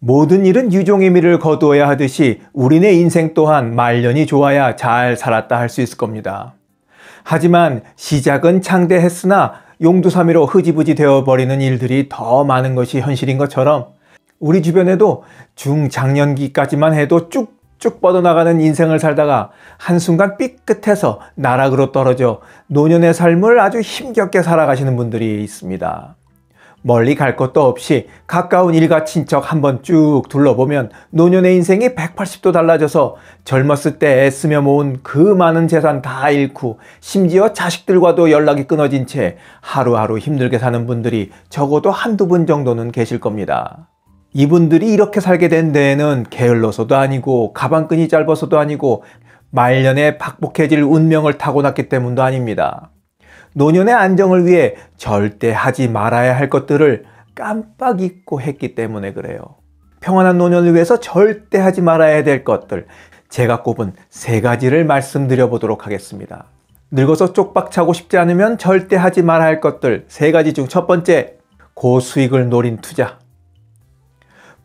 모든 일은 유종의 미를 거두어야 하듯이 우리네 인생 또한 말년이 좋아야 잘 살았다 할 수 있을 겁니다. 하지만 시작은 창대했으나 용두사미로 흐지부지 되어버리는 일들이 더 많은 것이 현실인 것처럼 우리 주변에도 중장년기까지만 해도 쭉쭉 뻗어나가는 인생을 살다가 한순간 삐끗해서 나락으로 떨어져 노년의 삶을 아주 힘겹게 살아가시는 분들이 있습니다. 멀리 갈 것도 없이 가까운 일가 친척 한번 쭉 둘러보면 노년의 인생이 180도 달라져서 젊었을 때 애쓰며 모은 그 많은 재산 다 잃고 심지어 자식들과도 연락이 끊어진 채 하루하루 힘들게 사는 분들이 적어도 한두 분 정도는 계실 겁니다. 이분들이 이렇게 살게 된 데에는 게을러서도 아니고 가방끈이 짧아서도 아니고 말년에 박복해질 운명을 타고났기 때문도 아닙니다. 노년의 안정을 위해 절대 하지 말아야 할 것들을 깜빡 잊고 했기 때문에 그래요. 평안한 노년을 위해서 절대 하지 말아야 될 것들, 제가 꼽은 3가지를 말씀드려 보도록 하겠습니다. 늙어서 쪽박차고 싶지 않으면 절대 하지 말아야 할 것들 3가지 중 첫 번째, 고수익을 노린 투자.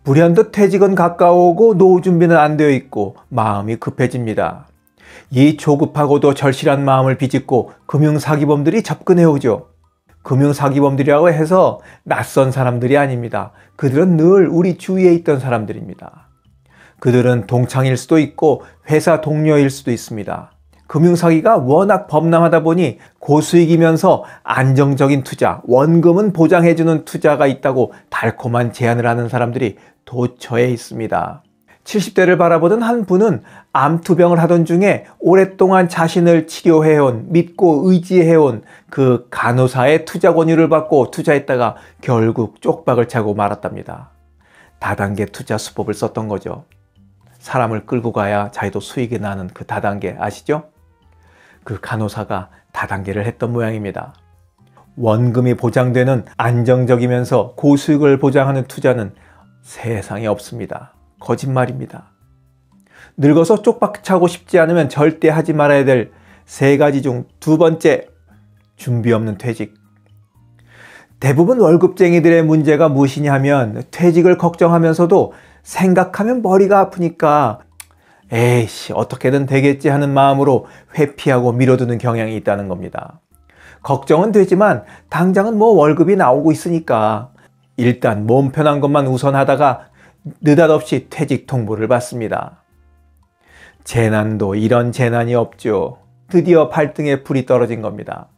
불현듯 퇴직은 가까워오고 노후 준비는 안 되어 있고 마음이 급해집니다. 이 조급하고도 절실한 마음을 비집고 금융사기범들이 접근해오죠. 금융사기범들이라고 해서 낯선 사람들이 아닙니다. 그들은 늘 우리 주위에 있던 사람들입니다. 그들은 동창일 수도 있고 회사 동료일 수도 있습니다. 금융사기가 워낙 범람하다 보니 고수익이면서 안정적인 투자, 원금은 보장해주는 투자가 있다고 달콤한 제안을 하는 사람들이 도처에 있습니다. 70대를 바라보던 한 분은 암투병을 하던 중에 오랫동안 자신을 치료해온, 믿고 의지해온 그 간호사의 투자 권유를 받고 투자했다가 결국 쪽박을 차고 말았답니다. 다단계 투자 수법을 썼던 거죠. 사람을 끌고 가야 자기도 수익이 나는 그 다단계 아시죠? 그 간호사가 다단계를 했던 모양입니다. 원금이 보장되는 안정적이면서 고수익을 보장하는 투자는 세상에 없습니다. 거짓말입니다. 늙어서 쪽박차고 싶지 않으면 절대 하지 말아야 될 3가지 중 2번째, 준비 없는 퇴직. 대부분 월급쟁이들의 문제가 무엇이냐 하면 퇴직을 걱정하면서도 생각하면 머리가 아프니까 에이씨 어떻게든 되겠지 하는 마음으로 회피하고 미뤄두는 경향이 있다는 겁니다. 걱정은 되지만 당장은 뭐 월급이 나오고 있으니까 일단 몸 편한 것만 우선하다가 느닷없이 퇴직 통보를 받습니다. 재난도 이런 재난이 없죠. 드디어 발등에 불이 떨어진 겁니다.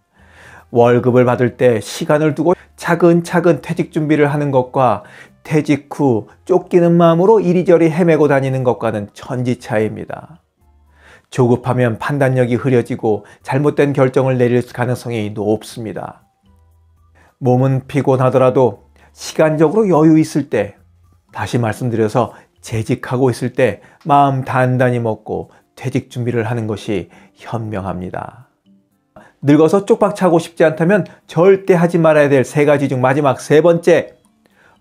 월급을 받을 때 시간을 두고 차근차근 퇴직 준비를 하는 것과 퇴직 후 쫓기는 마음으로 이리저리 헤매고 다니는 것과는 천지차이입니다. 조급하면 판단력이 흐려지고 잘못된 결정을 내릴 가능성이 높습니다. 몸은 피곤하더라도 시간적으로 여유 있을 때, 다시 말씀드려서 재직하고 있을 때 마음 단단히 먹고 퇴직 준비를 하는 것이 현명합니다. 늙어서 쪽박차고 싶지 않다면 절대 하지 말아야 될 3가지 중 마지막 3번째,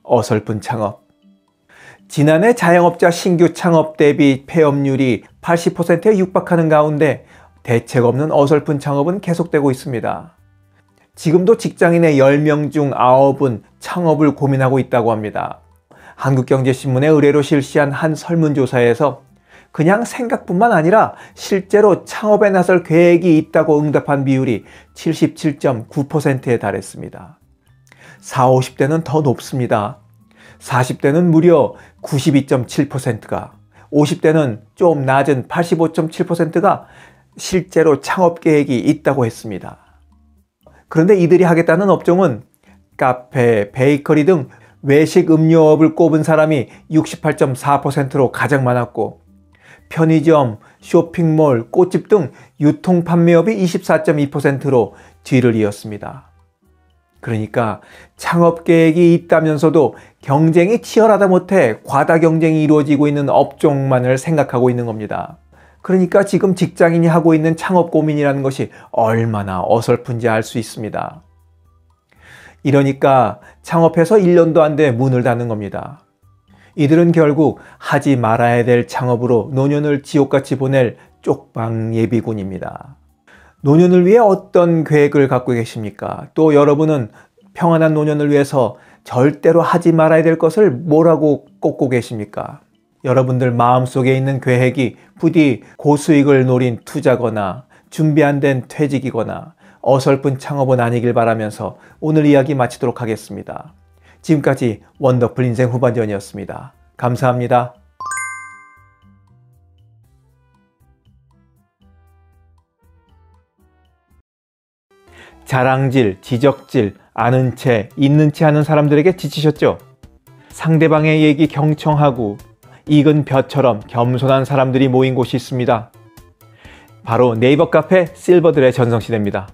어설픈 창업. 지난해 자영업자 신규 창업 대비 폐업률이 80%에 육박하는 가운데 대책 없는 어설픈 창업은 계속되고 있습니다. 지금도 직장인의 10명 중 9은 창업을 고민하고 있다고 합니다. 한국경제신문의 의뢰로 실시한 한 설문조사에서 그냥 생각뿐만 아니라 실제로 창업에 나설 계획이 있다고 응답한 비율이 77.9%에 달했습니다. 40, 50대는 더 높습니다. 40대는 무려 92.7%가, 50대는 좀 낮은 85.7%가 실제로 창업 계획이 있다고 했습니다. 그런데 이들이 하겠다는 업종은 카페, 베이커리 등 외식 음료업을 꼽은 사람이 68.4%로 가장 많았고 편의점, 쇼핑몰, 꽃집 등 유통 판매업이 24.2%로 뒤를 이었습니다. 그러니까 창업 계획이 있다면서도 경쟁이 치열하다 못해 과다 경쟁이 이루어지고 있는 업종만을 생각하고 있는 겁니다. 그러니까 지금 직장인이 하고 있는 창업 고민이라는 것이 얼마나 어설픈지 알 수 있습니다. 이러니까 창업해서 1년도 안 돼 문을 닫는 겁니다. 이들은 결국 하지 말아야 될 창업으로 노년을 지옥같이 보낼 쪽방 예비군입니다. 노년을 위해 어떤 계획을 갖고 계십니까? 또 여러분은 평안한 노년을 위해서 절대로 하지 말아야 될 것을 뭐라고 꼽고 계십니까? 여러분들 마음속에 있는 계획이 부디 고수익을 노린 투자거나 준비 안 된 퇴직이거나 어설픈 창업은 아니길 바라면서 오늘 이야기 마치도록 하겠습니다. 지금까지 원더풀 인생 후반전이었습니다. 감사합니다. 자랑질, 지적질, 아는 채, 있는 채 하는 사람들에게 지치셨죠? 상대방의 얘기 경청하고 익은 벼처럼 겸손한 사람들이 모인 곳이 있습니다. 바로 네이버 카페 실버들의 전성시대입니다.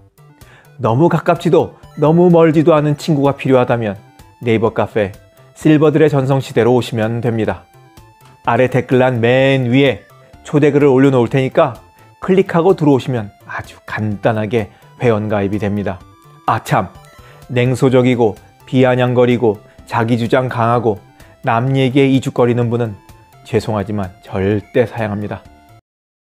너무 가깝지도 너무 멀지도 않은 친구가 필요하다면 네이버 카페 실버들의 전성시대로 오시면 됩니다. 아래 댓글란 맨 위에 초대글을 올려놓을 테니까 클릭하고 들어오시면 아주 간단하게 회원가입이 됩니다. 아참, 냉소적이고 비아냥거리고 자기주장 강하고 남 얘기에 이죽거리는 분은 죄송하지만 절대 사양합니다.